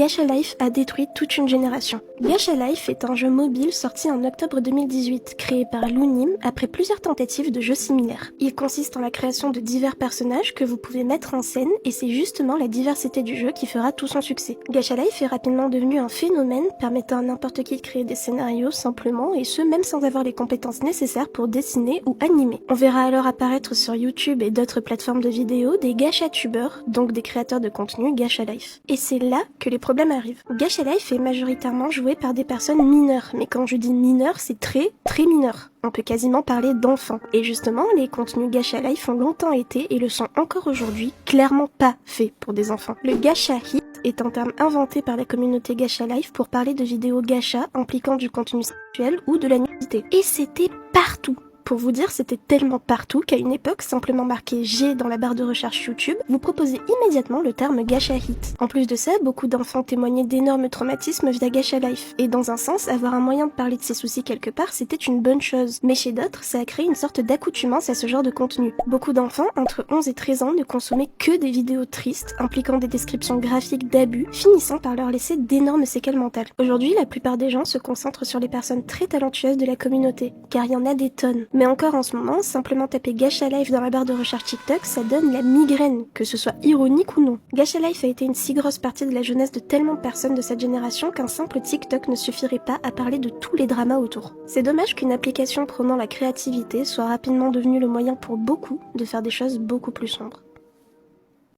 Gacha Life a détruit toute une génération. Gacha Life est un jeu mobile sorti en octobre 2018, créé par Lunim après plusieurs tentatives de jeux similaires. Il consiste en la création de divers personnages que vous pouvez mettre en scène et c'est justement la diversité du jeu qui fera tout son succès. Gacha Life est rapidement devenu un phénomène permettant à n'importe qui de créer des scénarios simplement et ce même sans avoir les compétences nécessaires pour dessiner ou animer. On verra alors apparaître sur YouTube et d'autres plateformes de vidéos des gacha-tubeurs, donc des créateurs de contenu Gacha Life. Et c'est là que les problèmes arrivent. Gacha Life est majoritairement joué par des personnes mineures, mais quand je dis mineurs, c'est très mineur. On peut quasiment parler d'enfants. Et justement, les contenus Gacha Life ont longtemps été, et le sont encore aujourd'hui, clairement pas faits pour des enfants. Le Gacha Hit est un terme inventé par la communauté Gacha Life pour parler de vidéos gacha impliquant du contenu sexuel ou de la nudité. Et c'était partout. Pour vous dire, c'était tellement partout qu'à une époque, simplement marqué G dans la barre de recherche YouTube, vous proposez immédiatement le terme Gacha Hit. En plus de ça, beaucoup d'enfants témoignaient d'énormes traumatismes via Gacha Life. Et dans un sens, avoir un moyen de parler de ses soucis quelque part, c'était une bonne chose. Mais chez d'autres, ça a créé une sorte d'accoutumance à ce genre de contenu. Beaucoup d'enfants, entre 11 et 13 ans, ne consommaient que des vidéos tristes, impliquant des descriptions graphiques d'abus, finissant par leur laisser d'énormes séquelles mentales. Aujourd'hui, la plupart des gens se concentrent sur les personnes très talentueuses de la communauté, car il y en a des tonnes. Mais encore en ce moment, simplement taper Gacha Life dans la barre de recherche TikTok, ça donne la migraine, que ce soit ironique ou non. Gacha Life a été une si grosse partie de la jeunesse de tellement de personnes de cette génération qu'un simple TikTok ne suffirait pas à parler de tous les dramas autour. C'est dommage qu'une application prônant la créativité soit rapidement devenue le moyen pour beaucoup de faire des choses beaucoup plus sombres.